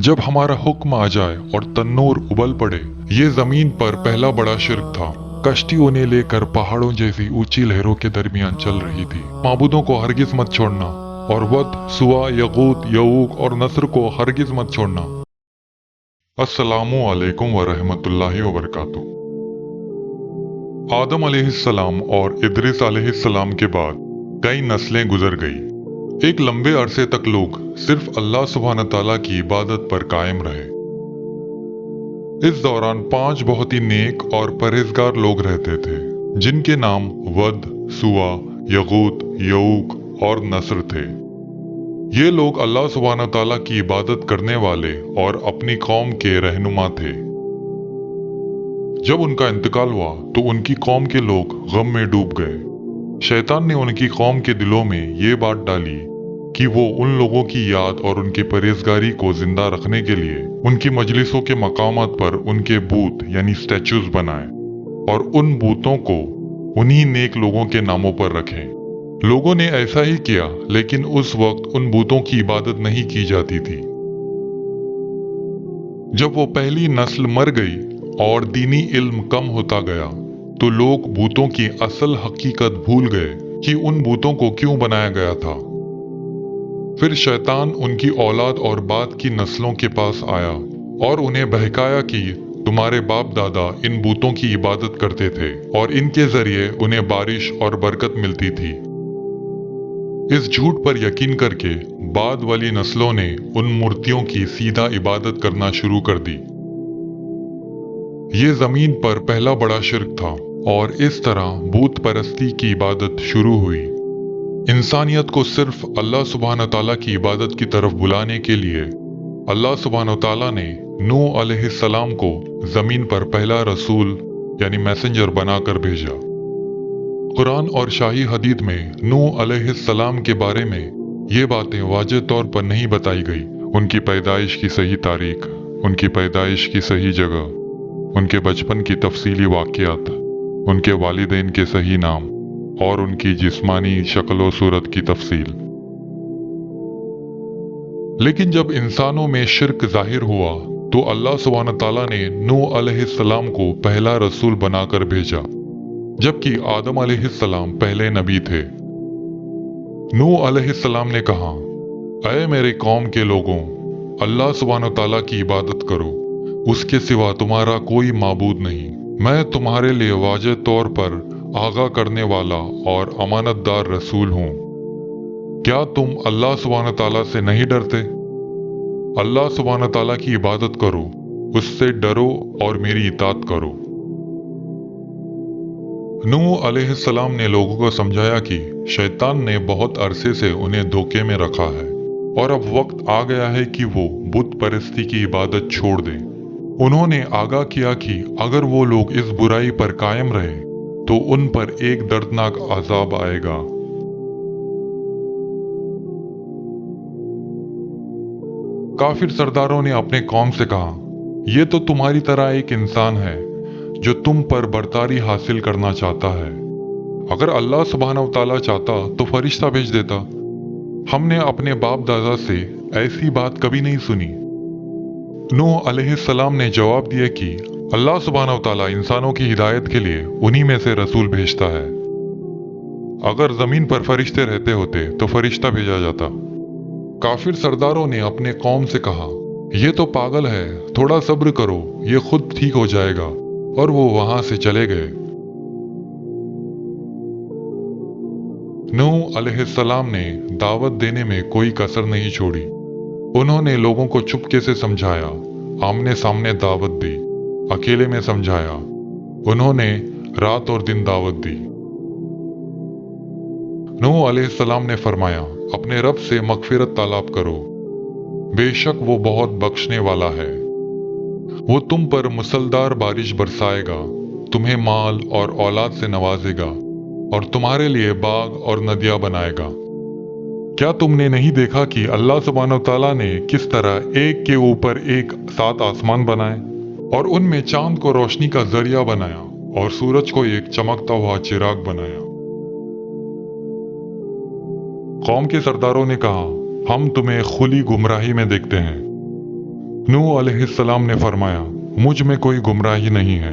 जब हमारा हुक्म आ जाए और तन्नूर उबल पड़े। ये जमीन पर पहला बड़ा शिर्क था। कश्ती उन्हें लेकर पहाड़ों जैसी ऊंची लहरों के दरमियान चल रही थी। माबूदों को हरगिज मत छोड़ना, और वद, सुवा, यगूत, यऊक और नस्र को हरगिज मत छोड़ना। अस्सलामु अलैकुम व रहमतुल्लाहि व बरकातुहू। आदम अलैहिस्सलाम और इद्रिस अलैहिस्सलाम के बाद कई नस्लें गुजर गई। एक लंबे अरसे तक लोग सिर्फ अल्लाह सुब्हान तआला की इबादत पर कायम रहे। इस दौरान 5 बहुत ही नेक और परहेजगार लोग रहते थे, जिनके नाम वद, सुवा, यगूत, यऊक और नस्र थे। ये लोग अल्लाह सुब्हान तआला की इबादत करने वाले और अपनी कौम के रहनुमा थे। जब उनका इंतकाल हुआ तो उनकी कौम के लोग गम में डूब गए। शैतान ने उनकी कौम के दिलों में ये बात डाली कि वो उन लोगों की याद और उनकी परहेजगारी को जिंदा रखने के लिए उनकी मजलिसों के मकामात पर उनके बूत यानी स्टैचूज बनाए और उन बूतों को उन्हीं नेक लोगों के नामों पर रखें। लोगों ने ऐसा ही किया, लेकिन उस वक्त उन बूतों की इबादत नहीं की जाती थी। जब वो पहली नस्ल मर गई और दीनी इल्म कम होता गया, तो लोग बूतों की असल हकीकत भूल गए कि उन बूतों को क्यों बनाया गया था। फिर शैतान उनकी औलाद और बाद की नस्लों के पास आया और उन्हें बहकाया कि तुम्हारे बाप दादा इन बूतों की इबादत करते थे और इनके जरिए उन्हें बारिश और बरकत मिलती थी। इस झूठ पर यकीन करके बाद वाली नस्लों ने उन मूर्तियों की सीधा इबादत करना शुरू कर दी। ये जमीन पर पहला बड़ा शिर्क था और इस तरह बूत परस्ती की इबादत शुरू हुई। इंसानियत को सिर्फ अल्लाह सुब्हान तआला की इबादत की तरफ बुलाने के लिए अल्लाह सुब्हान तआला ने नूह अलैहिस्सलाम को जमीन पर पहला रसूल यानी मैसेंजर बनाकर भेजा। कुरान और शाही हदीस में नूह अलैहिस्सलाम के बारे में ये बातें वाज़ेह तौर पर नहीं बताई गई। उनकी पैदाइश की सही तारीख, उनकी पैदाइश की सही जगह, उनके बचपन की तफसीली वाक़ियात, उनके वालिदैन के सही नाम और उनकी जिस्मानी शक्ल व सूरत की तफसील। लेकिन जब इंसानों में शिर्क जाहिर हुआ तो अल्लाह सुब्हान तआला ने नूह अलैहिस्सलाम को पहला रसूल बनाकर भेजा, जबकि आदम अलैहिस्सलाम पहले नबी थे। नूह अलैहिस्सलाम ने कहा, ऐ मेरे कौम के लोगों, अल्लाह सुब्हान तआला की इबादत करो, उसके सिवा तुम्हारा कोई माबूद नहीं। मैं तुम्हारे लिए वाज़ेह तौर पर आगाह करने वाला और अमानतदार रसूल हूँ। क्या तुम अल्लाह सुब्हान तआला से नहीं डरते? अल्लाह सुब्हान तआला की इबादत करो, उससे डरो और मेरी इताअत करो। नूह अलैहिस्सलाम ने लोगों को समझाया कि शैतान ने बहुत अरसे से उन्हें धोखे में रखा है और अब वक्त आ गया है कि वो बुत परस्ती की इबादत छोड़ दें। उन्होंने आगाह किया कि अगर वो लोग इस बुराई पर कायम रहे तो उन पर एक दर्दनाक अजाब आएगा। काफिर सरदारों ने अपने कौम से कहा, ये तो तुम्हारी तरह एक इंसान है जो तुम पर बरतारी हासिल करना चाहता है। अगर अल्लाह सुब्हानहू तआला चाहता तो फरिश्ता भेज देता। हमने अपने बाप दादा से ऐसी बात कभी नहीं सुनी। नूह अलैहिस्सलाम ने जवाब दिया कि अल्लाह सुब्हानहू तआला इंसानों की हिदायत के लिए उन्हीं में से रसूल भेजता है। अगर जमीन पर फरिश्ते रहते होते तो फरिश्ता भेजा जाता। काफिर सरदारों ने अपने कौम से कहा, ये तो पागल है, थोड़ा सब्र करो, ये खुद ठीक हो जाएगा, और वो वहां से चले गए। नूह अलैहिस्सलाम ने दावत देने में कोई कसर नहीं छोड़ी। उन्होंने लोगों को चुपके से समझाया, आमने सामने दावत दी, अकेले में समझाया। उन्होंने रात और दिन दावत दी। नूह अलैहिस्सलाम ने फरमाया, अपने रब से मगफिरत तलाब करो, बेशक वो बहुत बख्शने वाला है। वो तुम पर मुसलधार बारिश बरसाएगा, तुम्हें माल और औलाद से नवाजेगा और तुम्हारे लिए बाग और नदियां बनाएगा। क्या तुमने नहीं देखा कि अल्लाह सुब्हानहू तआला ने किस तरह एक के ऊपर एक 7 आसमान बनाए और उनमें चांद को रोशनी का जरिया बनाया और सूरज को एक चमकता हुआ चिराग बनाया। कौम के सरदारों ने कहा, हम तुम्हें खुली गुमराही में देखते हैं। नूह अलैहिस्सलाम ने फरमाया, मुझ में कोई गुमराही नहीं है,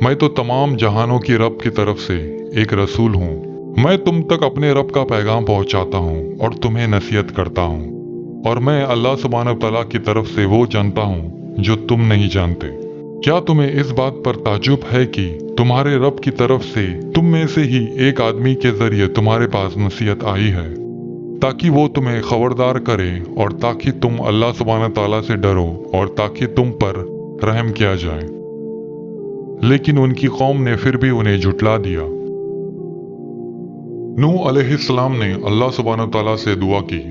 मैं तो तमाम जहानों की रब की तरफ से एक रसूल हूँ। मैं तुम तक अपने रब का पैगाम पहुँचाता हूँ और तुम्हें नसीहत करता हूँ, और मैं अल्लाह सुब्हानहू तआला की तरफ से वो जानता हूँ जो तुम नहीं जानते। क्या तुम्हें इस बात पर ताज्जुब है कि तुम्हारे रब की तरफ से तुम में से ही एक आदमी के जरिए तुम्हारे पास नसीहत आई है, ताकि वो तुम्हें खबरदार करे और ताकि तुम अल्लाह सुब्हानहू तआला से डरो और ताकि तुम पर रहम किया जाए। लेकिन उनकी कौम ने फिर भी उन्हें झुटला दिया। नूह अलैहिस्सलाम ने अल्लाह सुब्हानहू तआला से दुआ की,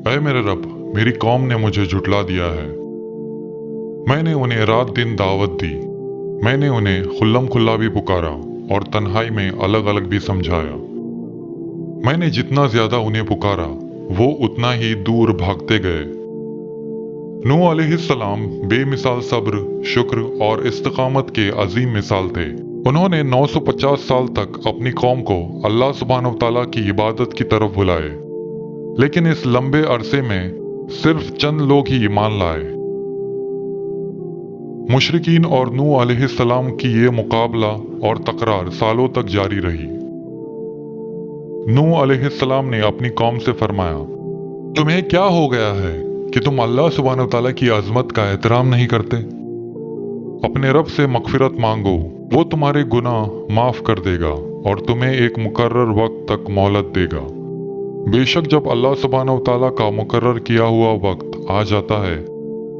ऐ मेरे रब, मेरी कौम ने मुझे झुटला दिया है। मैंने उन्हें रात दिन दावत दी, मैंने उन्हें खुल्लम खुल्ला भी पुकारा और तन्हाई में अलग अलग भी समझाया। मैंने जितना ज्यादा उन्हें पुकारा वो उतना ही दूर भागते गए। नूह अलैहिस्सलाम बेमिसाल सब्र, शुक्र और इस्तिकामत के अजीम मिसाल थे। उन्होंने 950 साल तक अपनी कौम को अल्लाह सुब्हानहू तआला की इबादत की तरफ बुलाए, लेकिन इस लंबे अरसे में सिर्फ चंद लोग ही ईमान लाए। मुशरिकीन और नूह अलैहिस्सलाम की ये मुकाबला और तकरार सालों तक जारी रही। नूह अलैहिस्सलाम ने अपनी कौम से फरमाया, तुम्हें क्या हो गया है कि तुम अल्लाह सुब्हानहू तआला की अजमत का एहतराम नहीं करते? अपने रब से मगफिरत मांगो, वो तुम्हारे गुनाह माफ कर देगा और तुम्हें एक मुकर्रर वक्त तक मोहलत देगा। बेशक जब अल्लाह सुब्हानहू तआला का मुकर्रर किया हुआ वक्त आ जाता है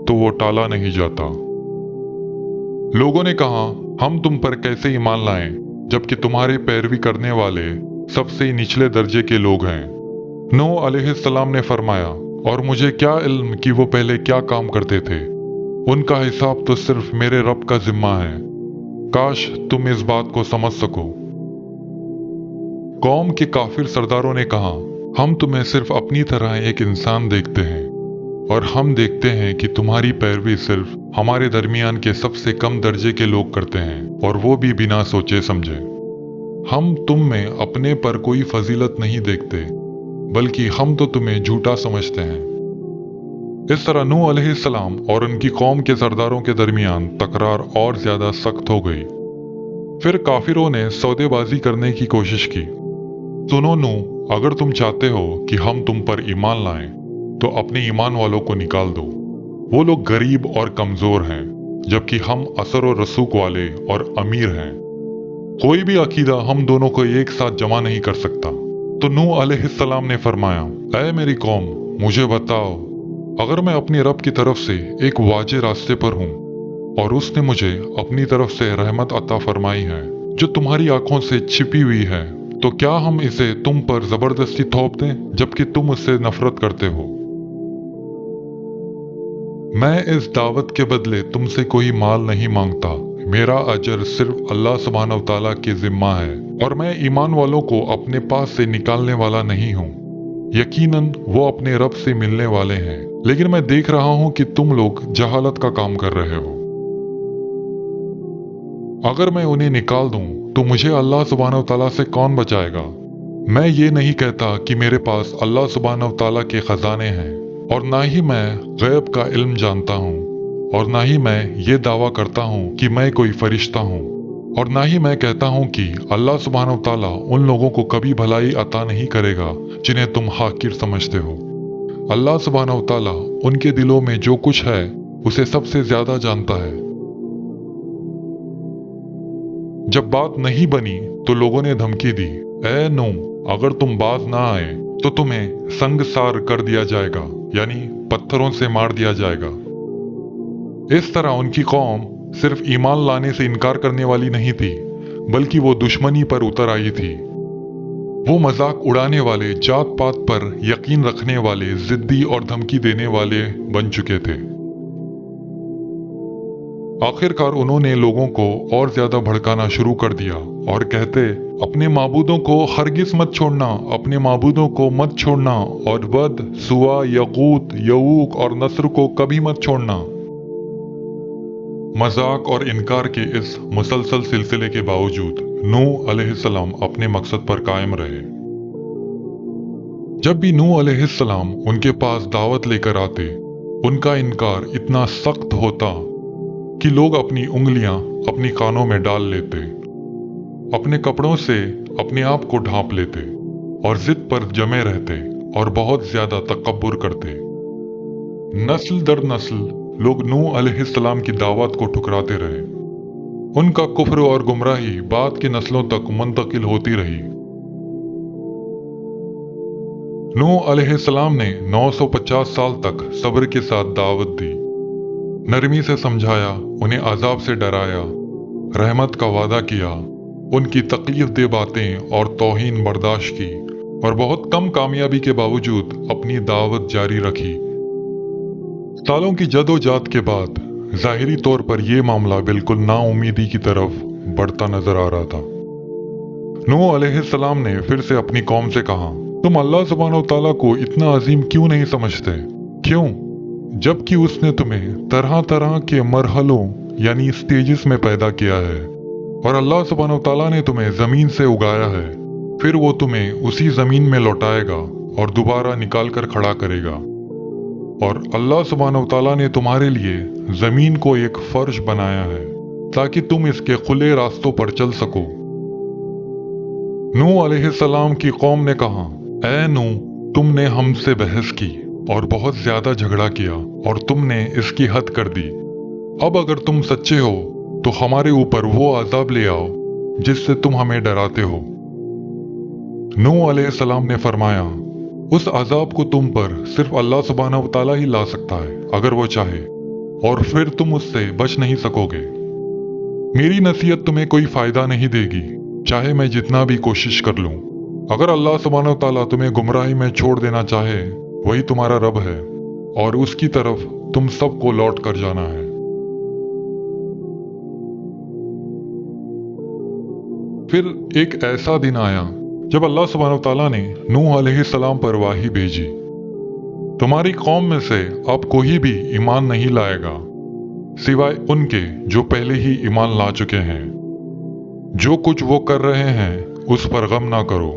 तो वो टाला नहीं जाता। लोगों ने कहा, हम तुम पर कैसे ईमान लाएं जबकि तुम्हारे पैरवी करने वाले सबसे निचले दर्जे के लोग हैं। नूह अलैहिस्सलाम ने फरमाया, और मुझे क्या इल्म कि वो पहले क्या काम करते थे, उनका हिसाब तो सिर्फ मेरे रब का जिम्मा है। काश तुम इस बात को समझ सको। कौम के काफिर सरदारों ने कहा, हम तुम्हें सिर्फ अपनी तरह एक इंसान देखते हैं और हम देखते हैं कि तुम्हारी पैरवी सिर्फ हमारे दरमियान के सबसे कम दर्जे के लोग करते हैं, और वो भी बिना सोचे समझे। हम तुम में अपने पर कोई फजीलत नहीं देखते, बल्कि हम तो तुम्हें झूठा समझते हैं। इस तरह नूह अलैहिस्सलाम और उनकी कौम के सरदारों के दरमियान तकरार और ज्यादा सख्त हो गई। फिर काफिरों ने सौदेबाजी करने की कोशिश की। सुनो नूह, अगर तुम चाहते हो कि हम तुम पर ईमान लाएं, तो अपने ईमान वालों को निकाल दो। वो लोग गरीब और कमजोर हैं, जबकि हम असर और रसूख वाले और अमीर हैं। कोई भी अकीदा हम दोनों को एक साथ जमा नहीं कर सकता। तो नूह अलैहिस्सलाम ने फरमाया, ऐ मेरी कौम, मुझे बताओ, अगर मैं अपनी रब की तरफ से एक वाजे रास्ते पर हूँ और उसने मुझे अपनी तरफ से रहमत अता फरमाई है जो तुम्हारी आंखों से छिपी हुई है, तो क्या हम इसे तुम पर जबरदस्ती थोप दें जबकि तुम उससे नफरत करते हो? मैं इस दावत के बदले तुमसे कोई माल नहीं मांगता। मेरा अजर सिर्फ अल्लाह सुब्हानहू तआला के जिम्मा है, और मैं ईमान वालों को अपने पास से निकालने वाला नहीं हूँ। यकीनन वो अपने रब से मिलने वाले हैं, लेकिन मैं देख रहा हूँ कि तुम लोग जहालत का काम कर रहे हो। अगर मैं उन्हें निकाल दूं तो मुझे अल्लाह सुब्हानहू तआला से कौन बचाएगा? मैं ये नहीं कहता कि मेरे पास अल्लाह सुब्हानहू तआला के खजाने हैं, और ना ही मैं गैब का इल्म जानता हूँ, और ना ही मैं ये दावा करता हूँ कि मैं कोई फरिश्ता हूँ, और ना ही मैं कहता हूँ कि अल्लाह सुब्हानहू तआला उन लोगों को कभी भलाई अता नहीं करेगा जिन्हें तुम हाकिर समझते हो। अल्लाह सुब्हानहू तआला उनके दिलों में जो कुछ है उसे सबसे ज्यादा जानता है। जब बात नहीं बनी तो लोगों ने धमकी दी, ऐ नूह, अगर तुम बाज ना आए तो तुम्हें संगसार कर दिया जाएगा, यानी पत्थरों से मार दिया जाएगा। इस तरह उनकी कौम सिर्फ ईमान लाने से इनकार करने वाली नहीं थी, बल्कि वो दुश्मनी पर उतर आई थी। वो मजाक उड़ाने वाले, जात पात पर यकीन रखने वाले, जिद्दी और धमकी देने वाले बन चुके थे। आखिरकार उन्होंने लोगों को और ज्यादा भड़काना शुरू कर दिया और कहते, अपने माबूदों को हरगिज मत छोड़ना, अपने माबूदों को मत छोड़ना, और वद, सुवा, यगूत, यऊक और नस्र को कभी मत छोड़ना। मजाक और इनकार के इस मुसलसल सिलसिले के बावजूद नूह अलैहिस्सलाम अपने मकसद पर कायम रहे। जब भी नूह अलैहिस्सलाम उनके पास दावत लेकर आते, उनका इनकार इतना सख्त होता कि लोग अपनी उंगलियां अपनी कानों में डाल लेते, अपने कपड़ों से अपने आप को ढांप लेते और जिद पर जमे रहते और बहुत ज्यादा तकब्बुर करते। नस्ल दर नस्ल लोग नूह अलैहिस्सलाम की दावत को ठुकराते रहे। उनका कुफ्र और गुमराही बाद की नस्लों तक मुंतकिल होती रही। नूह अलैहिस्सलाम ने 950 साल तक सब्र के साथ दावत दी, नरमी से समझाया, उन्हें अजाब से डराया, रहमत का वादा किया, उनकी तकलीफ दे बातें और तौहीन बर्दाश्त की और बहुत कम कामयाबी के बावजूद अपनी दावत जारी रखी। सालों की जदोजहद के बाद जाहिरी तौर पर यह मामला बिल्कुल नाउमीदी की तरफ बढ़ता नजर आ रहा था। नूह अलैहिस्सलाम ने फिर से अपनी कौम से कहा, तुम अल्लाह सुब्हानहू तआला को इतना अजीम क्यों नहीं समझते? क्यों? जबकि उसने तुम्हें तरह तरह के मरहलों यानी स्टेजेस में पैदा किया है और अल्लाह सुब्हानहू तआला ने तुम्हें जमीन से उगाया है, फिर वो तुम्हें उसी जमीन में लौटाएगा और दोबारा निकाल कर खड़ा करेगा। और अल्लाह सुब्हानहू तआला ने तुम्हारे लिए जमीन को एक फर्श बनाया है ताकि तुम इसके खुले रास्तों पर चल सको। नूह अलैहिस्सलाम की कौम ने कहा, ऐ नूह, तुमने हमसे बहस की और बहुत ज्यादा झगड़ा किया और तुमने इसकी हद कर दी। अब अगर तुम सच्चे हो तो हमारे ऊपर वो अजाब ले आओ जिससे तुम हमें डराते हो। नूह अलैहिस्सलाम ने फरमाया, उस अजाब को तुम पर सिर्फ अल्लाह सुब्हानहू तआला ही ला सकता है अगर वो चाहे, और फिर तुम उससे बच नहीं सकोगे। मेरी नसीहत तुम्हें कोई फायदा नहीं देगी, चाहे मैं जितना भी कोशिश कर लूं। अगर अल्लाह सुब्हानहू तआला तुम्हें गुमराही में छोड़ देना चाहे, वही तुम्हारा रब है और उसकी तरफ तुम सबको लौट कर जाना है। फिर एक ऐसा दिन आया जब अल्लाह सुब्हानहू तआला ने नूह अलैहिस्सलाम पर वाही भेजी, तुम्हारी कौम में से अब कोई भी ईमान नहीं लाएगा सिवाय उनके जो पहले ही ईमान ला चुके हैं। जो कुछ वो कर रहे हैं उस पर गम ना करो।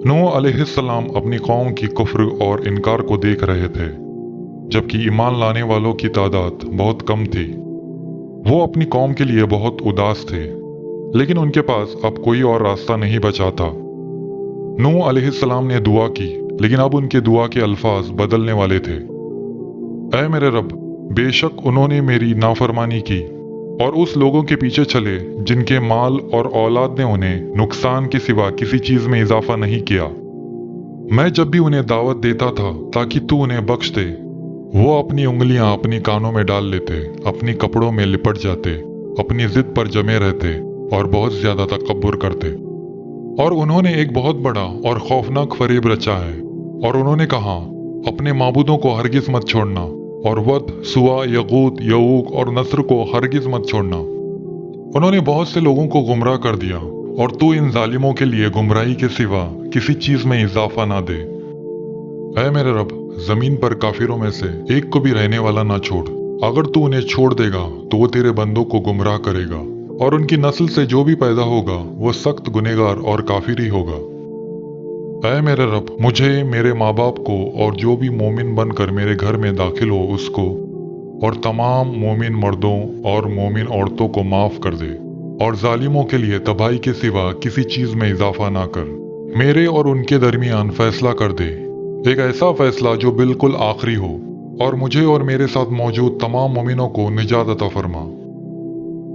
नूह अलैहिस्सलाम अपनी कौम की कुफ्र और इनकार को देख रहे थे, जबकि ईमान लाने वालों की तादाद बहुत कम थी। वो अपनी कौम के लिए बहुत उदास थे, लेकिन उनके पास अब कोई और रास्ता नहीं बचा था। नूह अलैहिस्सलाम ने दुआ की, लेकिन अब उनके दुआ के अल्फाज बदलने वाले थे। ऐ मेरे रब, बेशक उन्होंने मेरी नाफरमानी की और उस लोगों के पीछे चले जिनके माल और औलाद ने उन्हें नुकसान के सिवा किसी चीज में इजाफा नहीं किया। मैं जब भी उन्हें दावत देता था ताकि तू उन्हें बख्श दे, वो अपनी उंगलियां अपनी कानों में डाल लेते, अपनी कपड़ों में लिपट जाते, अपनी जिद पर जमे रहते और बहुत ज्यादा तकब्बुर करते। और उन्होंने एक बहुत बड़ा और खौफनाक फरेब रचा है और उन्होंने कहा, अपने माबूदों को हरगिज मत छोड़ना और वद, सुवा, यगूत, यऊक और नस्र को हरगिज मत छोड़ना। उन्होंने बहुत से लोगों को गुमराह कर दिया और तू इन जालिमों के लिए गुमराही के सिवा किसी चीज में इजाफा ना दे। ऐ मेरे रब, जमीन पर काफिरों में से एक को भी रहने वाला ना छोड़। अगर तू उन्हें छोड़ देगा तो वो तेरे बंदों को गुमराह करेगा और उनकी नस्ल से जो भी पैदा होगा वो सख्त गुनहगार और काफिर ही होगा। ऐ मेरे रब, मुझे, मेरे माँ बाप को और जो भी मोमिन बनकर मेरे घर में दाखिल हो उसको और तमाम मोमिन मर्दों और मोमिन औरतों को माफ कर दे और जालिमों के लिए तबाही के सिवा किसी चीज में इजाफा ना कर। मेरे और उनके दरमियान फैसला कर दे, एक ऐसा फैसला जो बिल्कुल आखिरी हो, और मुझे और मेरे साथ मौजूद तमाम मोमिनों को निजात अता फरमा।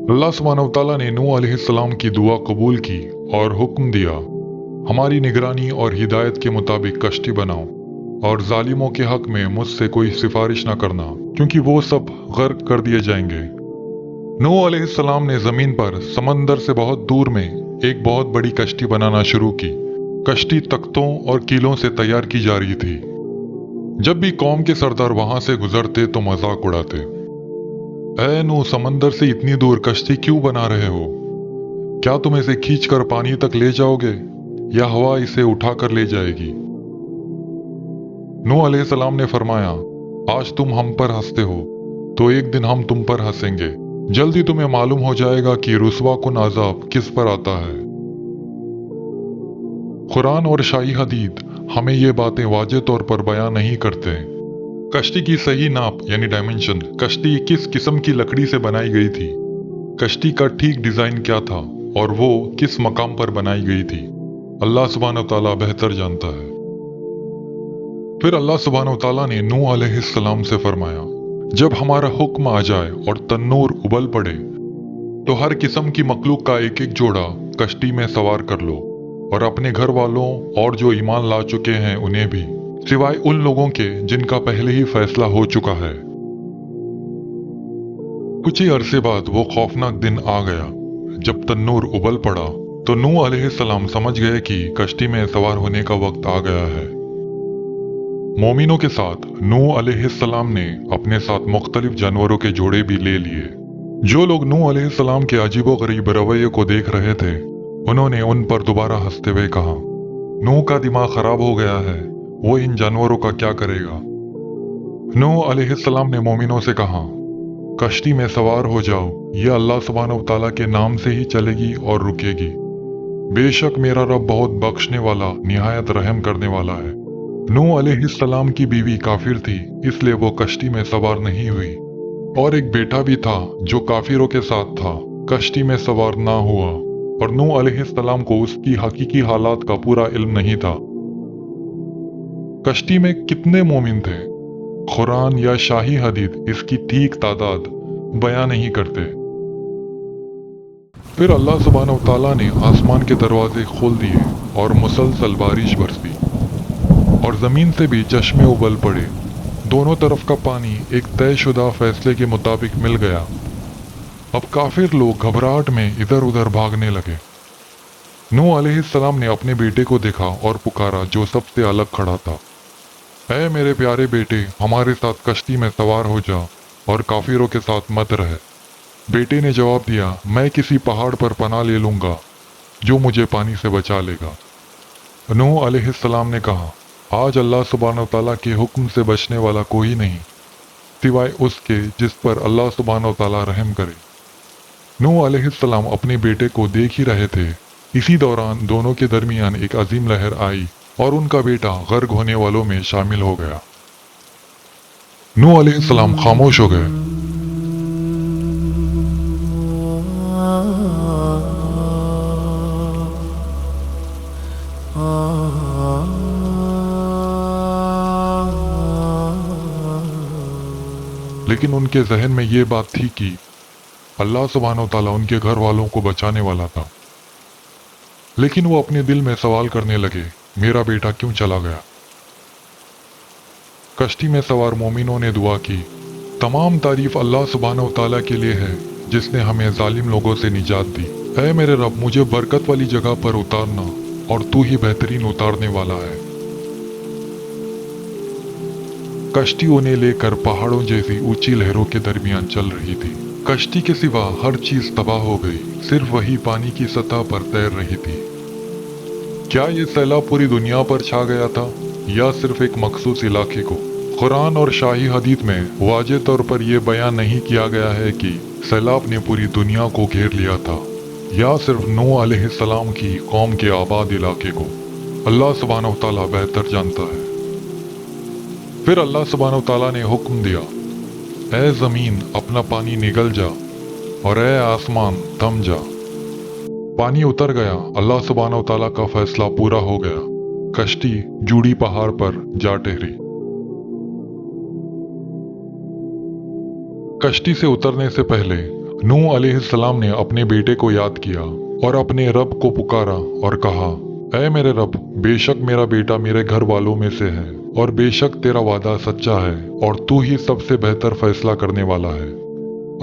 अल्लाह सुब्हानहू तआला ने नूह अलैहिस्सलाम की दुआ कबूल की और हुक्म दिया, हमारी निगरानी और हिदायत के मुताबिक कश्ती बनाओ और जालिमों के हक में मुझसे कोई सिफारिश न करना, क्योंकि वो सब गर्क कर दिए जाएंगे। नूह अलैहिस्सलाम ने जमीन पर समंदर से बहुत दूर में एक बहुत बड़ी कश्ती बनाना शुरू की। कश्ती तख्तों और कीलों से तैयार की जा रही थी। जब भी कौम के सरदार वहां से गुजरते तो मजाक उड़ाते, ऐ नूह, समंदर से इतनी दूर कश्ती क्यों बना रहे हो? क्या तुम इसे खींचकर पानी तक ले जाओगे या हवा इसे उठाकर ले जाएगी? नूह अलैहिस्सलाम ने फरमाया, आज तुम हम पर हंसते हो तो एक दिन हम तुम पर हंसेंगे। जल्दी तुम्हें मालूम हो जाएगा कि रुस्वाकुन अजाब किस पर आता है। कुरान और शाही हदीस हमें ये बातें वाज़े तौर पर बयान नहीं करते, कश्ती की सही नाप यानी डायमेंशन, कश्ती किस किस्म की लकड़ी से बनाई गई थी, कश्ती का ठीक डिजाइन क्या था और वो किस मकाम पर बनाई गई थी, अल्लाह सुब्हानहू तआला बेहतर जानता है। फिर अल्लाह सुब्हानहू तआला ने नूह अलैहिस्सलाम से फरमाया, जब हमारा हुक्म आ जाए और तन्नूर उबल पड़े तो हर किस्म की मखलूक का एक एक जोड़ा कश्ती में सवार कर लो और अपने घर वालों और जो ईमान ला चुके हैं उन्हें भी, सिवाय उन लोगों के जिनका पहले ही फैसला हो चुका है। कुछ ही अरसे बाद वो खौफनाक दिन आ गया। जब तन्नूर उबल पड़ा तो नूह अलैहिस्सलाम समझ गए कि कश्ती में सवार होने का वक्त आ गया है। मोमिनों के साथ नूह अलैहिस्सलाम ने अपने साथ मुख्तलिफ जानवरों के जोड़े भी ले लिए। जो लोग नूह अलैहिस्सलाम के अजीबोगरीब रवैये को देख रहे थे, उन्होंने उन पर दोबारा हंसते हुए कहा, नूह का दिमाग खराब हो गया है, वो इन जानवरों का क्या करेगा। नूह अलैहिस्सलाम ने मोमिनों से कहा, कश्ती में सवार हो जाओ, ये अल्लाह सुब्हानहू तआला के नाम से ही चलेगी और रुकेगी। बेशक मेरा रब बहुत बख्शने वाला, निहायत रहम करने वाला है। नूह अलैहिस्सलाम की बीवी काफिर थी, इसलिए वो कश्ती में सवार नहीं हुई, और एक बेटा भी था जो काफिरों के साथ था, कश्ती में सवार ना हुआ, और नूह अलैहिस्सलाम को उसकी हकीकी हालात का पूरा इल्म नहीं था। कश्ती में कितने मोमिन थे, कुरान या शाही हदीस इसकी ठीक तादाद बयां नहीं करते। फिर अल्लाह सुब्हानहू तआला ने आसमान के दरवाजे खोल दिए और मुसलसल बारिश बरसी और जमीन से भी चश्मे उबल पड़े। दोनों तरफ का पानी एक तयशुदा फैसले के मुताबिक मिल गया। अब काफिर लोग घबराहट में इधर उधर भागने लगे। नूह अलैहिस्सलाम ने अपने बेटे को देखा और पुकारा जो सबसे अलग खड़ा था, ऐ मेरे प्यारे बेटे, हमारे साथ कश्ती में सवार हो जा और काफिरों के साथ मत रह। बेटे ने जवाब दिया, मैं किसी पहाड़ पर पनाह ले लूंगा जो मुझे पानी से बचा लेगा। नूह अलैहिस्सलाम ने कहा, आज अल्लाह सुब्हानहू तआला के हुक्म से बचने वाला कोई नहीं सिवाय उसके जिस पर अल्लाह सुब्हानहू तआला रहम करे। नूह अलैहिस्सलाम अपने बेटे को देख ही रहे थे। इसी दौरान दोनों के दरमियान एक अजीम लहर आई और उनका बेटा गर्क होने वालों में शामिल हो गया। नूह अलैहिस्सलाम खामोश हो गए। लेकिन उनके जहन में ये बात थी कि अल्लाह सुब्हानहू तआला उनके घर वालों को बचाने वाला था। लेकिन वो अपने दिल में सवाल करने लगे, मेरा बेटा क्यों चला गया। कश्ती में सवार मोमिनों ने दुआ की, तमाम तारीफ अल्लाह सुब्हानहू तआला के लिए है जिसने हमें जालिम लोगों से निजात दी। ऐ मेरे रब, मुझे बरकत वाली जगह पर उतारना और तू ही बेहतरीन उतारने वाला है। कश्ती उन्हें लेकर पहाड़ों जैसी ऊंची लहरों के दरमियान चल रही थी। कश्ती के सिवा हर चीज तबाह हो गई, सिर्फ वही पानी की सतह पर तैर रही थी। क्या ये सैलाब पूरी दुनिया पर छा गया था या सिर्फ एक मखसूस इलाके को? कुरान और शाही हदीस में वाज़े तौर पर यह बयान नहीं किया गया है कि सैलाब ने पूरी दुनिया को घेर लिया था या सिर्फ नूह अलैहिस्सलाम की कौम के आबाद इलाके को। अल्लाह सुब्हानहू तआला बेहतर जानता है। फिर अल्लाह सुब्हानहू तआला ने हुक्म दिया, ऐ ज़मीन अपना पानी निगल जा और ऐ आसमान थम जा। पानी उतर गया। अल्लाह सुब्हानहू तआला का फैसला पूरा हो गया। कश्ती जूड़ी पहाड़ पर जा ठहरी। कश्ती से उतरने से पहले नूह अलैहिस्सलाम ने अपने बेटे को याद किया और अपने रब को पुकारा और कहा, ऐ मेरे रब, बेशक मेरा बेटा मेरे घर वालों में से है और बेशक तेरा वादा सच्चा है और तू ही सबसे बेहतर फैसला करने वाला है।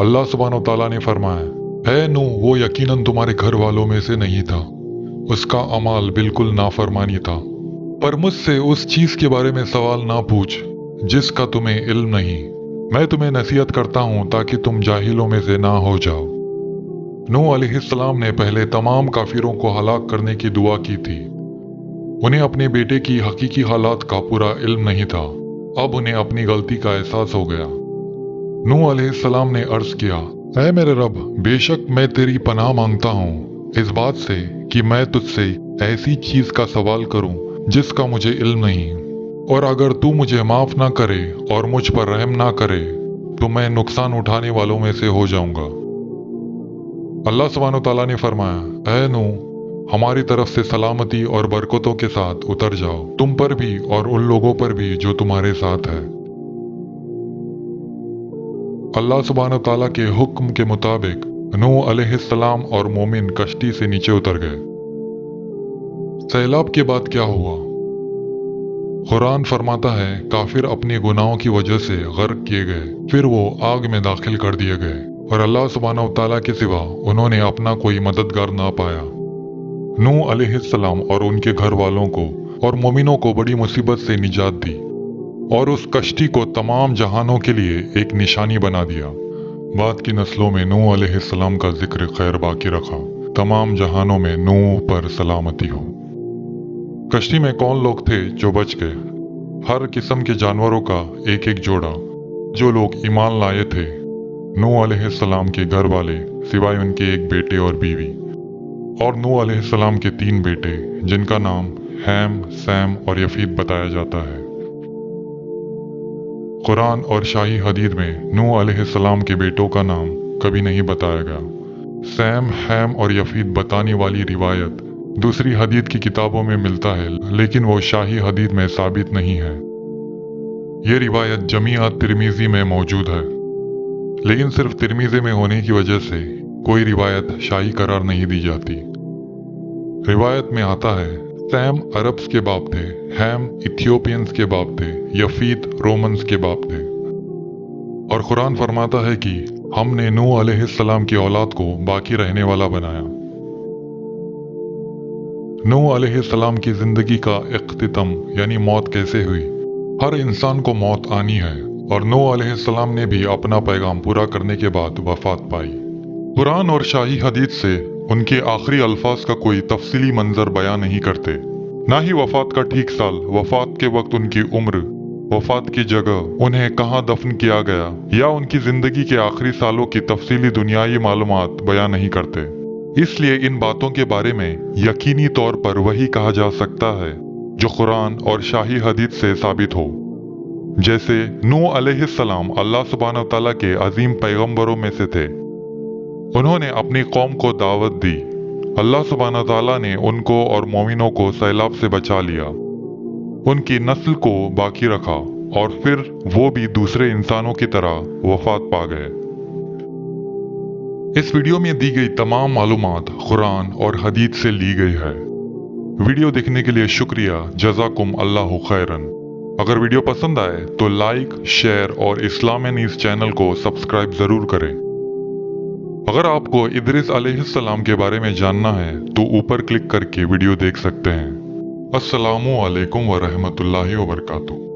अल्लाह सुब्हानहू तआला ने फरमाया, है नूह, वो यकीनन तुम्हारे घर वालों में से नहीं था, उसका अमाल बिल्कुल नाफरमानी था। पर मुझसे उस चीज के बारे में सवाल ना पूछ जिसका तुम्हें इल्म नहीं। मैं तुम्हें नसीहत करता हूँ ताकि तुम जाहिलों में से ना हो जाओ। नूह अलैहिस्सलाम ने पहले तमाम काफिरों को हलाक करने की दुआ की थी। उन्हें अपने बेटे की हकीकी हालात का पूरा इल्म नहीं था। अब उन्हें अपनी गलती का एहसास हो गया। नूह अलैहिस्सलाम ने अर्ज किया, ऐ मेरे रब, बेशक मैं तेरी पनाह मांगता हूँ इस बात से कि मैं तुझसे ऐसी चीज का सवाल करूँ जिसका मुझे इल्म नहीं। और अगर तू मुझे माफ ना करे और मुझ पर रहम ना करे तो मैं नुकसान उठाने वालों में से हो जाऊंगा। अल्लाह सुब्हानहू तआला ने फरमाया, ऐ नूह, हमारी तरफ से सलामती और बरकतों के साथ उतर जाओ, तुम पर भी और उन लोगों पर भी जो तुम्हारे साथ है। अल्लाह सुब्हानहू तआला के हुक्म के मुताबिक नूह अलैहिस्सलाम और मोमिन कश्ती से नीचे उतर गए। सैलाब के बाद क्या हुआ? कुरान फरमाता है, काफिर अपने गुनाहों की वजह से गर्क किए गए, फिर वो आग में दाखिल कर दिए गए और अल्लाह सुब्हानहू तआला के सिवा उन्होंने अपना कोई मददगार ना पाया। नूह अलैहिस्सलाम और उनके घर वालों को और मोमिनों को बड़ी मुसीबत से निजात दी और उस कश्ती को तमाम जहानों के लिए एक निशानी बना दिया। बाद की नस्लों में नूह अलैहिस्सलाम का जिक्र खैर बाकी रखा। तमाम जहानों में नूह पर सलामती हो। कश्ती में कौन लोग थे जो बच गए? हर किस्म के जानवरों का एक एक जोड़ा। जो लोग ईमान लाए थे, नूह अलैहिस्सलाम के घर वाले सिवाय उनके एक बेटे और बीवी, और नूह अलैहिस्सलाम के 3 बेटे जिनका नाम हैम, सैम और यफीद बताया जाता है। कुरान और शाही हदीस में नूह अलैहिस्सलाम के बेटों का नाम कभी नहीं बताया गया। सैम, हैम और यफीद बताने वाली रिवायत दूसरी हदीस की किताबों में मिलता है, लेकिन वो शाही हदीस में साबित नहीं है। ये रिवायत जमीआ तिरमिजी में मौजूद है, लेकिन सिर्फ तिरमिजी में होने की वजह से कोई रिवायत शाही करार नहीं दी जाती। रिवायत में आता है, सैम अरब्स के बाप थे, हैम इथियोपियंस के बाप थे, यफीद रोमन्स के बाप थे। और कुरान फरमाता है कि हमने नूह अलैहिस्सलाम की औलाद को बाकी रहने वाला बनाया। नूह अलैहिस्सलाम की जिंदगी का इख्तिताम यानी मौत कैसे हुई? हर इंसान को मौत आनी है और नूह अलैहिस्सलाम ने भी अपना पैगाम पूरा करने के बाद वफात पाई। कुरान और शाही हदीस से उनके आखिरी अल्फाज का कोई तफसीली मंजर बयान नहीं करते, ना ही वफात का ठीक साल, वफात के वक्त उनकी उम्र, वफात की जगह, उन्हें कहाँ दफन किया गया या उनकी जिंदगी के आखिरी सालों की तफसीली दुनियाई मालूमात बयान नहीं करते। इसलिए इन बातों के बारे में यकीनी तौर पर वही कहा जा सकता है जो कुरान और शाही हदीस से साबित हो। जैसे नूह अलैहिस्सलाम अल्लाह सुब्हानहू तआला के अजीम पैगंबरों में से थे। उन्होंने अपनी कौम को दावत दी। अल्लाह सुब्हानहू तआला ने उनको और मोमिनों को सैलाब से बचा लिया, उनकी नस्ल को बाकी रखा और फिर वो भी दूसरे इंसानों की तरह वफात पा गए। इस वीडियो में दी गई तमाम मालूमात कुरान और हदीस से ली गई है। वीडियो देखने के लिए शुक्रिया। जज़ाकुम अल्लाहु खैरन। अगर वीडियो पसंद आए तो लाइक, शेयर और इस्लाम न्यूज़ चैनल को सब्सक्राइब जरूर करें। अगर आपको इदरिस अलैहिस्सलाम के बारे में जानना है तो ऊपर क्लिक करके वीडियो देख सकते हैं। अस्सलामु अलैकुम व रहमतुल्लाहि व बरकातुहू।